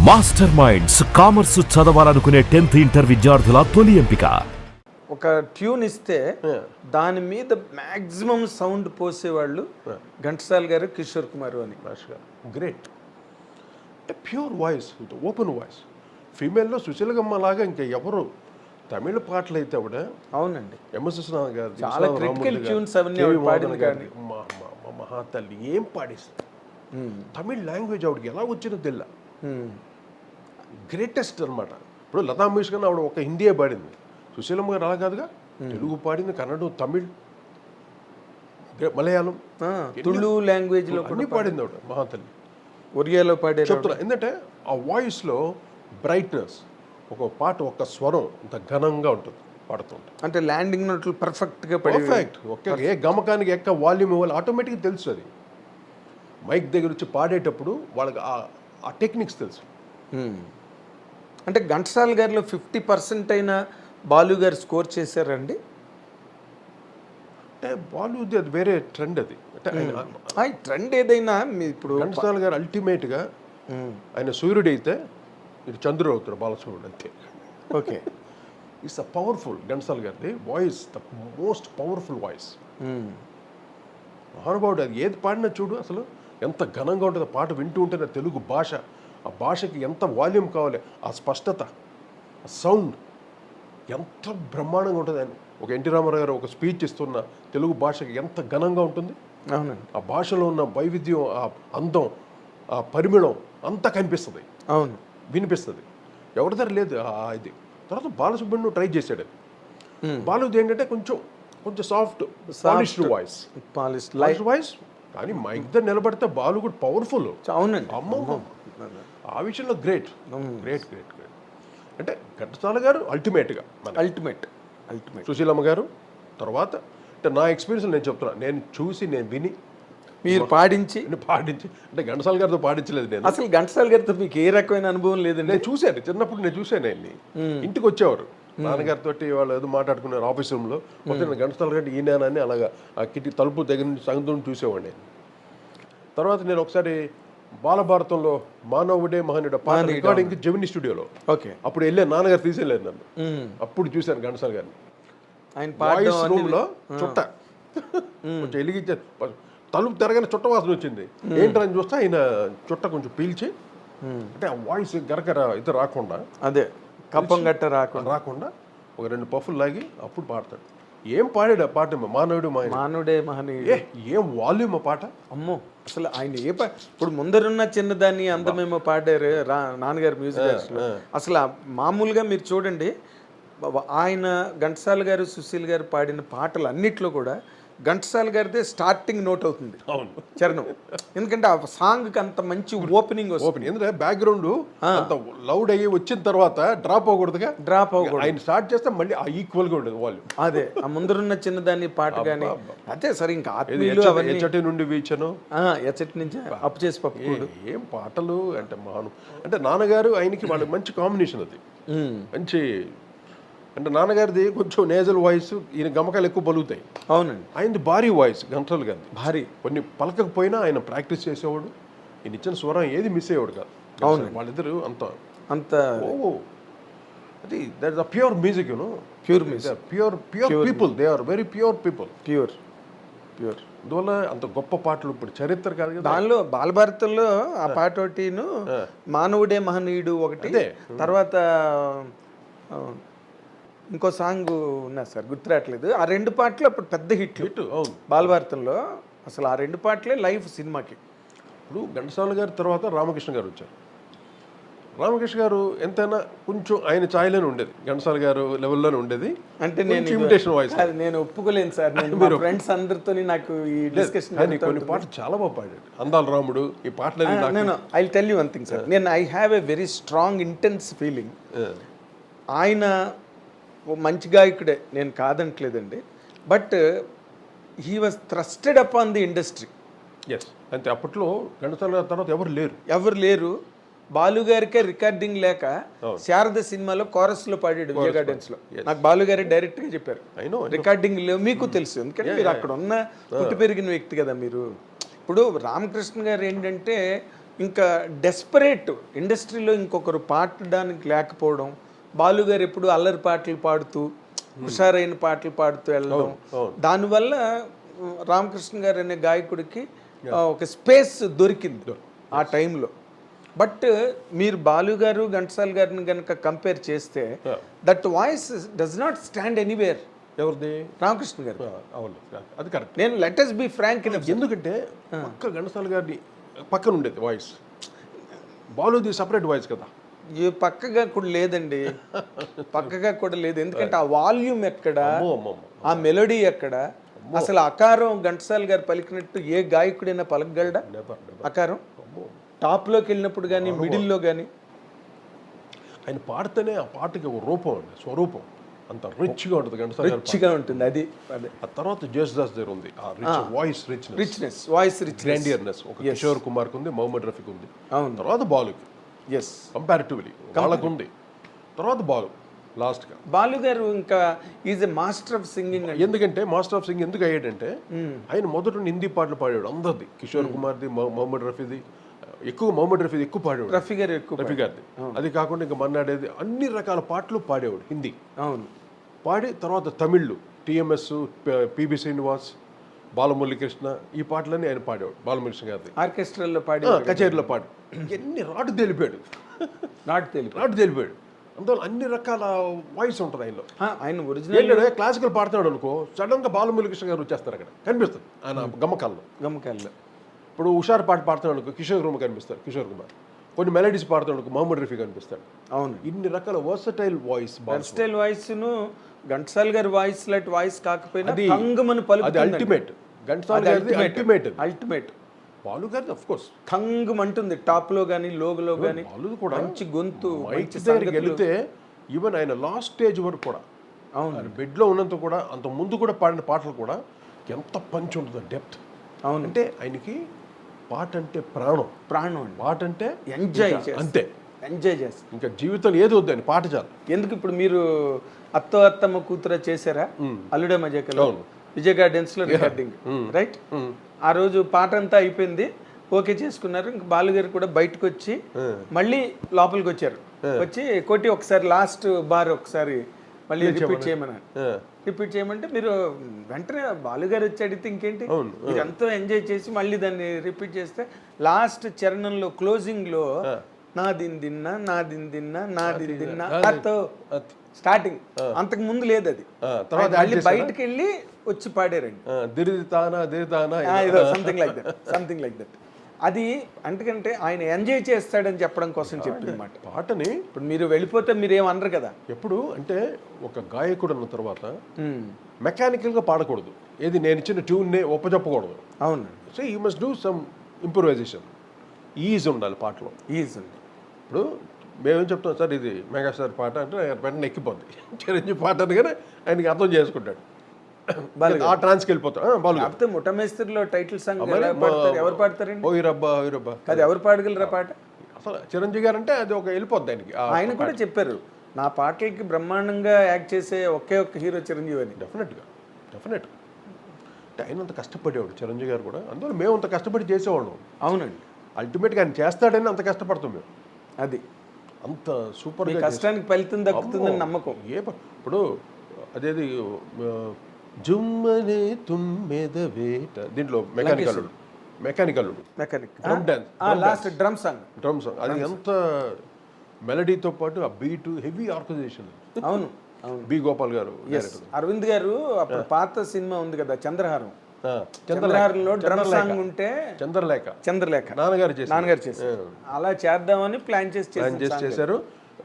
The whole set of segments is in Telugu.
మాస్టర్ మైండ్స్ కామర్స్ చదవాలనుకునే 10th ఇంటర్ విద్యార్థుల తొలి ఎంపిక. ఒక ట్యూన్ ఇస్తే దాని మీద మ్యాక్సిమం సౌండ్ పోసేవాళ్ళు ఘంటసాల గారు, కిషోర్ కుమార్ అని. గ్రేట్. అంటే ప్యూర్ వాయిస్, ఓపెన్ వాయిస్. ఫీమేల్లో సుశీలగమ్మ లాగా ఇంకా ఎవరు తమిళ పాటలు అయితే ఆవిడ. అవునండి, ఎంఎస్ విశ్వనాథ్ గారు చాలా క్రిటికల్ ట్యూన్స్ అవన్నీ ఆవిడ పాడింది. కానీ మహాతల్లి ఏం పాడేస్తుంది. తమిళ్ లాంగ్వేజ్ ఆవిడకి ఎలా వచ్చిందో తెల్ల. గ్రేటెస్ట్ అనమాట. ఇప్పుడు లతా మంగేష్కర్ ఆవిడ ఒక హిందీయే పాడింది. సుశీలమ్మ గారు అలా కాదుగా, తెలుగు పాడింది, కన్నడం, తమిళ్, మలయాళం, తుళు లాంగ్వేజ్ లో అన్ని పాడింది ఆవిడ మహాతల్లి. ఒరియాలో పాడే చెప్తున్నా ఎందుకంటే ఆ వాయిస్లో బ్రైట్నెస్, ఒక పాట ఒక స్వరం అంత ఘనంగా ఉంటుంది పాడుతుంటే. అంటే ల్యాండింగ్ నోట్లు పర్ఫెక్ట్గా పర్ఫెక్ట్. ఒకే ఏ గమకానికి ఎక్క వాల్యూమ్ ఇవ్వాలి ఆటోమేటిక్గా తెలుసు. అది మైక్ దగ్గర వచ్చి పాడేటప్పుడు వాళ్ళకి ఆ టెక్నిక్స్ తెలుసు. అంటే ఘంటసాల గారిలో 50% అయినా బాలు గారు స్కోర్ చేశారండి. అంటే బాలీవుడ్ అది వేరే ట్రెండ్. అది అంటే ట్రెండ్ ఏదైనా ఇప్పుడు ఘంటసాల గారు అల్టిమేట్గా ఆయన సూర్యుడు అయితే ఇది చంద్రుడు అవుతాడు బాలసూర్యుడు అంతే. Okay, it's a powerful. Ghantasala గారిది voice the most powerful voice. మహానుభావుడు. అది ఏది పాడినా చూడు అసలు ఎంత ఘనంగా ఉంటుంది. పాట వింటూ ఉంటేనే తెలుగు భాష, ఆ భాషకి ఎంత వాల్యూమ్ కావాలి, ఆ స్పష్టత, ఆ సౌండ్ ఎంత బ్రహ్మాండంగా ఉంటుంది. ఆయన ఒక ఎన్టీ రామారావు గారు ఒక స్పీచ్ ఇస్తున్న తెలుగు భాషకి ఎంత ఘనంగా ఉంటుంది. అవునండి, ఆ భాషలో ఉన్న వైవిధ్యం, ఆ అందం, ఆ పరిమళం అంతా కనిపిస్తుంది. అవును, వినిపిస్తుంది. ఎవరి దగ్గర లేదు ఇది. తర్వాత బాలసుబ్రహ్మణ్యం ట్రై చేశాడు. బాలుది ఏంటంటే కొంచెం soft polished voice, polished voice. కానీ మైక్ దగ్గర నిలబడితే బాలు కూడా పవర్ఫుల్. అవునండి, అమ్మమ్మ ఆ విషయంలో గ్రేట్ గ్రేట్ గ్రేట్ గ్రేట్. అంటే ఘంటసాల గారు అల్టిమేట్గా అల్టిమేట్. సుశీలమ్మ గారు తర్వాత. అంటే నా ఎక్స్పీరియన్స్ నేను చెప్తున్నా, నేను చూసి నేను విని మీరు పాడించి అంటే ఘంటసాల గారితో పాడించలేదు నేను. అసలు ఘంటసాల గారితో మీకు ఏ రకమైన అనుభవం లేదండి? నేను చూశాను, చిన్నప్పుడు నేను చూశాను. ఆయన్ని ఇంటికి వచ్చేవారు నాన్నగారితో, వాళ్ళు ఏదో మాట్లాడుకున్నారు ఆఫీస్ రూమ్లో. మొత్తం ఘంటసాల గారి ఈయనని అలాగా ఆ కిటి తలుపు దగ్గర నుంచి సంగతం చూసేవాడిని. తర్వాత నేను ఒకసారి బాలభారతంలో మానవుడే మహనీయుడు పాట రికార్డింగ్ జెమిని స్టూడియోలో. ఓకే, అప్పుడు వెళ్ళాను, నాన్నగారు తీసేయలేదు నన్ను. అప్పుడు చూశాను ఘంటసాల గారిని. ఆయన వాయిస్ రూమ్లో చుట్ట కొంచెం వెలిగించారు, తలుపు తిరగానే చుట్ట వాసన వచ్చింది. ఏంటని చూస్తే ఆయన చుట్ట కొంచెం పీల్చి, అంటే ఆ వాయిస్ గరగర అయితే రాకుండా, అదే కప్పం గట్ట రాకుండా ఒక 2 పఫ్ఫులు లాగి అప్పుడు పాడతాడు. ఏం పాడాడు ఆ పాట, మానవుడే మహనీయుడు. ఏం వాల్యూమ్ ఆ పాట. అమ్మో, అసలు ఆయన ఇప్పుడు ముందరున్న చిన్నదాన్ని అందమేమో పాడారు నాన్నగారు మ్యూజిక్. అసలు మామూలుగా మీరు చూడండి, ఆయన ఘంటసాల గారు, సుశీల్ గారు పాడిన పాటలు అన్నిట్లో కూడా ఘంటసాల గారిదే స్టార్టింగ్ నోట్ అవుతుంది. అవును, చరణం. ఎందుకంటే ఆ సాంగ్కి అంత మంచి ఓపెనింగ్ వస్తుంది. ఎందుకంటే బ్యాక్గ్రౌండ్ అంత లౌడ్ అయ్యి వచ్చిన తర్వాత డ్రాప్ అవ్వకూడదుగా. ఆయన స్టార్ట్ చేస్తే మళ్ళీ ఆ ఈక్వల్గా ఉండదు వాళ్ళు. అదే ఆ ముందరున్న చిన్నదాన్ని పాట కానీ అదే సరే. ఇంకా ఎచ్చటి నుండి వీచను, ఎచ్చటి నుంచి అప్పు చేసి పప్పు. ఏం పాటలు అంటే అంటే నాన్నగారు ఆయనకి వాళ్ళకి మంచి కాంబినేషన్. అది మంచి. అంటే నాన్నగారిది కొంచెం నేజల్ వాయిస్, ఈయన గమకాలు ఎక్కువ పలుకుతాయి. అవునండి, ఆయనది భారీ వాయిస్ ఘంటసాల గారిది. భారీ. కొన్ని పలకకపోయినా ఆయన ప్రాక్టీస్ చేసేవాడు. ఈయన ఇచ్చిన స్వరం ఏది మిస్ అయ్యేవాడు కాదు. అవును, వాళ్ళిద్దరు అంత అది that is the pure music, pure music, pure people. They are very pure people. Pure అందువల్ల అంత గొప్ప పాటలు ఇప్పుడు చరిత్ర కాదు కదా. దానిలో బాలభారతంలో ఆ పాట ఒకటిను, మానవుడే మహనీయుడు ఒకటి, తర్వాత ఇంకో సాంగ్ ఉన్నా సార్ గుర్తురాట్లేదు. ఆ 2 పాటలు అప్పుడు పెద్ద హిట్ బాలభారతంలో. అసలు ఆ 2 పాటలే లైఫ్ సినిమాకి. ఇప్పుడు ఘంటసాల గారి తర్వాత రామకృష్ణ గారు వచ్చారు. రామకృష్ణ గారు ఎంతైనా కొంచెం ఆయన ఛాయలోనే ఉండేది, ఘంటసాల గారు లెవెల్లోనే ఉండేది. అంటే నేను ఇమిటేషన్ వాయిస్ నేను ఒప్పుకోలేను సార్. మీరు ఫ్రెండ్స్ అందరితో నాకు ఈ డిస్కషన్. కొన్ని పాటలు చాలా బాగా పాడాడు. అందాల రాముడు ఈ పాటలు. నేను I tell you one thing sir. నేను I have a very strong intense feeling. ఆయన మంచి గాయకుడే, నేను కాదంటలేదండి. But he was thrusted upon the industry. Yes, అంటే అప్పట్లో ఘంటసాల తర్వాత ఎవరు లేరు. బాలు గారికే రికార్డింగ్ లేక శారద సినిమాలో కోరస్లో పాడాడు విజయ గార్డెన్స్లో. నాకు బాలు గారే డైరెక్ట్గా చెప్పారు, రికార్డింగ్ లేవు. మీకు తెలుసు, ఎందుకంటే మీరు అక్కడ ఉన్న పుట్టి పెరిగిన వ్యక్తి కదా మీరు. ఇప్పుడు రామకృష్ణ గారు ఏంటంటే ఇంకా డెస్పరేట్ ఇండస్ట్రీలో ఇంకొకరు పాడడానికి లేకపోవడం, బాలు గారు ఎప్పుడు అల్లరి పాటలు పాడుతూ హుషారైన పాటలు పాడుతూ వెళ్ళడం, దానివల్ల రామకృష్ణ గారు అనే గాయకుడికి ఒక స్పేస్ దొరికింది ఆ టైంలో. బట్ మీరు బాలు గారు ఘంటసాల గారిని కనుక కంపేర్ చేస్తే that voice does not stand anywhere. ఎవరిది? రామకృష్ణ గారు. అవును, అది కరెక్ట్. నేను let us be frank enough. ఎందుకంటే పక్క ఘంటసాల గారిని పక్కన ఉండేది వాయిస్, బాలుది సపరేట్ వాయిస్ కదా. పక్కగా కూడా లేదండి, పక్కగా కూడా లేదు. ఎందుకంటే ఆ వాల్యూమ్ ఎక్కడ, ఆ మెలోడీ ఎక్కడ, అసలు అకారం ఘంటసాల గారు పలికినట్టు ఏ గాయకుడైనా పలకగలడా? అకారం టాప్లోకి వెళ్ళినప్పుడు కానీ మిడిల్లో కానీ ఆయన పాడితేనే ఆ పాటకి ఒక రూపం అండి, స్వరూపం అంత రిచ్గా ఉంటుంది ఘంటసాల గారి పాట. రిచ్గా ఉంటుంది. అది అదే ఆ తర్వాత జేసుదాస్ దగ్గర ఉంది ఆ rich voice, richness, voice rich, grandeurness. ఒక కిషోర్ కుమార్కి ఉంది, మొహమ్మద్ రఫీకి ఉంది, అవును. తర్వాత బాలుకి ఎస్ కంపారిటివ్లీ వాళ్ళకు ఉంది, తర్వాత బాలు లాస్ట్గా. బాలు గారు ఇంకా is a master of singing. ఎందుకంటే మాస్టర్ ఆఫ్ సింగ్ ఎందుకు అయ్యాడంటే ఆయన మొదట హిందీ పాటలు పాడాడు అందరిది, కిషోర్ కుమార్ది, మొహమ్మద్ రఫీది, ఎక్కువ మొహమ్మద్ రఫీది ఎక్కువ పాడేవాడు, రఫీ గారు ఎక్కువ, రఫీ గారిది. అది కాకుండా ఇంకా మన్నాడేది అన్ని రకాల పాటలు పాడేవాడు హిందీ. అవును. పాడి తర్వాత తమిళ్లు టిఎంఎస్, పిబి శ్రీనివాస్, బాలమురళీకృష్ణ, ఈ పాటలన్నీ ఆయన పాడేవాడు. బాలమురళీకృష్ణ గారిది ఆర్కెస్ట్రాల్లో పాడి, కచేరీలో పాడు, ఎన్ని రాటు తెలిపాడు, నాటు తెలిపాడు. అందువల్ల అన్ని రకాల వాయిస్ ఉంటుంది ఆయనలో. ఆయన ఒరిజినల్ క్లాసికల్ పాడుతున్నాడు అనుకో, సడన్ గా బాలమురళీకృష్ణ గారు వచ్చేస్తారు, అక్కడ కనిపిస్తుంది ఆయన గమ్మకాల్లో. ఇప్పుడు హుషారు పాట పాడుతున్నాడు అనుకో, కిషోర్ కుమార్ కనిపిస్తారు, కిషోర్ కుమార్. కొన్ని మెలడీస్ పాడుతున్నాడు అనుకో, మొహమ్మద్ రఫీ కనిపిస్తాడు. అవును. ఇన్ని రకాల వర్సటైల్ వాయిస్, వర్సటైల్ వాయిస్ ను ఘంటసాల గారి వాయిస్ లాంటి వాయిస్ కాకపోయినా కంగమని పలుకుతుంది. అది అల్టిమేట్. ఘంటసాల గారిది అల్టిమేట్. బాలు గారిది ఆఫ్ కోర్స్ కంగమంటుంది, టాప్ లో గానీ లోగులో గానీ. బాలు కూడా మంచి గొంతు, మైక్ దగ్గరికి వెళితే ఈవెన్ ఆయన లాస్ట్ స్టేజ్ వరకు కూడా, అవును, బెడ్ లో ఉన్నంత కూడా, అంత ముందు కూడా పాడిన పాటలు కూడా ఎంత పంచ్ ఉంటుంది, డెప్త్. అవును. అంటే ఆయనకి పాట అంటే ప్రాణం. పాట అంటే ఎంజాయ్, అంతే, ఎంజాయ్ చేస్తారు. ఇంకా జీవితం ఏది వద్దు అని పాట చాలు. ఎందుకు ఇప్పుడు మీరు అత్తమ్మ కూతుర చేశారా అల్లుడే మజాకలో, విజయ్ గార్డెన్స్ లో రికార్డింగ్, రైట్? ఆ రోజు పాట అంతా అయిపోయింది, ఓకే చేసుకున్నారు. ఇంకా బాలుగారు కూడా బయటకు వచ్చి మళ్ళీ లోపలికి వచ్చారు. వచ్చి కొట్టి ఒకసారి లాస్ట్ బార్ ఒకసారి మళ్ళీ రిపీట్ చేయమంటే మీరు వెంటనే బాలుగారు వచ్చి అడిగితే ఇంకేంటి, మీరు ఎంతో ఎంజాయ్ చేసి మళ్ళీ దాన్ని రిపీట్ చేస్తే లాస్ట్ చరణంలో క్లోజింగ్ లో నా దీని తిన్నా స్టార్టింగ్, అంతకు ముందు లేదు అది. తర్వాత మళ్ళీ బయటకు వెళ్ళి వచ్చి పాడారండి, సంథింగ్ లైక్ దట్. అది ఎందుకంటే ఆయన ఎంజాయ్ చేస్తాడని చెప్పడం కోసం చెప్పింది మాట. పాటని ఇప్పుడు మీరు వెళ్ళిపోతే మీరు ఏమనరు కదా. ఎప్పుడు అంటే ఒక గాయకుడు అన్న తర్వాత మెకానికల్ గా పాడకూడదు, ఏది నేను ఇచ్చిన ట్యూన్ నే ఒప్పజెప్పకూడదు. అవును. So you must do some improvisation. Is ఉండాలి పాటలో, ఈజ్ ఉంది. ఇప్పుడు మేమేం చెప్తాం సార్, ఇది మెగాస్టార్ పాట అంటే వెంటనే ఎక్కిపోద్ది. చిరంజీవి పాట అనగానే ఆయనకి అర్థం చేసుకుంటాడు, ఆ ట్రాన్స్కి వెళ్ళిపోతాడు. బాగా ముఠమేస్త్రిలో టైటిల్ సాంగ్ ఎవరు పాడతారండి? ఓ రబ్బా అది ఎవరు పాడగలరా పాట? అసలు చిరంజీవి గారు అంటే అది ఒక వెళ్ళిపోద్ది ఆయనకి. ఆయన కూడా చెప్పారు, నా పాటలకి బ్రహ్మాండంగా యాక్ట్ చేసే ఒకే ఒక్క హీరో చిరంజీవి అని. డెఫినెట్ అంటే ఆయన అంత కష్టపడేవాడు చిరంజీవి గారు కూడా, అందువల్ల మేము అంత కష్టపడి చేసేవాళ్ళం. అవునండి. అల్టిమేట్గా ఆయన చేస్తాడని అంత కష్టపడతాం మేము. అది అంత సూపర్ కష్టానికి ఫలితం దక్కుతుందని నమ్మకం. ఇప్పుడు అదేది జుమ్మనే తుమ్మెద వేట, దీంట్లో మెకానికల్ లాస్ట్ డ్రమ్ సాంగ్ అది ఎంత మెలడీతో పాటు ఆ బీట్, హెవీ ఆర్గనైజేషన్. అవును. బి గోపాల్ గారు, అరవింద్ గారు అప్పుడు పాత సినిమా ఉంది కదా చంద్రహారం, చంద్రహారంలో డ్రమ్ సాంగ్ ఉంటే చంద్రలేఖ నాన్నగారు చేశారు. అలా చేద్దామని ప్లాన్ చేశారు.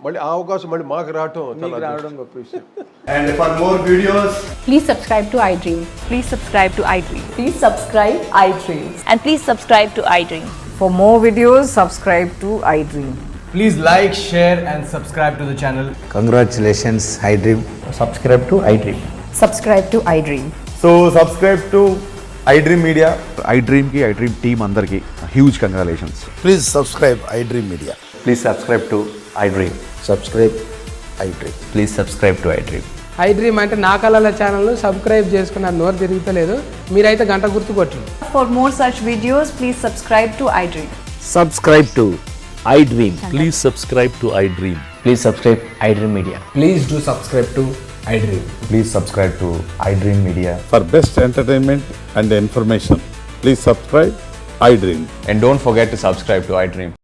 మళ్ళీ ఆ అవకాశం మళ్ళీ మాకు రావడం గొప్ప విషయం. And for more videos, please subscribe to iDream. Please subscribe to iDream. Please subscribe iDream. And please subscribe to iDream. For more videos, subscribe to iDream. please like, share and subscribe to the channel. Congratulations, iDream. Subscribe to iDream. Subscribe to iDream. So subscribe to iDream Media. iDream ki iDream team andarki huge congratulations. Please subscribe iDream Media. Please subscribe to iDream. Subscribe iDream. Please subscribe to iDream. iDream అంటే నా కళల ఛానల్ను సబ్స్క్రైబ్ చేసుకున్న నోరు తిరుగుతలేదు, మీరైతే గంట గుర్తు కొట్టండి. For more such videos, please subscribe to iDream. Subscribe to iDream. Please subscribe to iDream. Please subscribe iDream Media. Please do subscribe to iDream. Please subscribe to iDream Media. For best entertainment and information, please subscribe iDream. And don't forget to subscribe to iDream.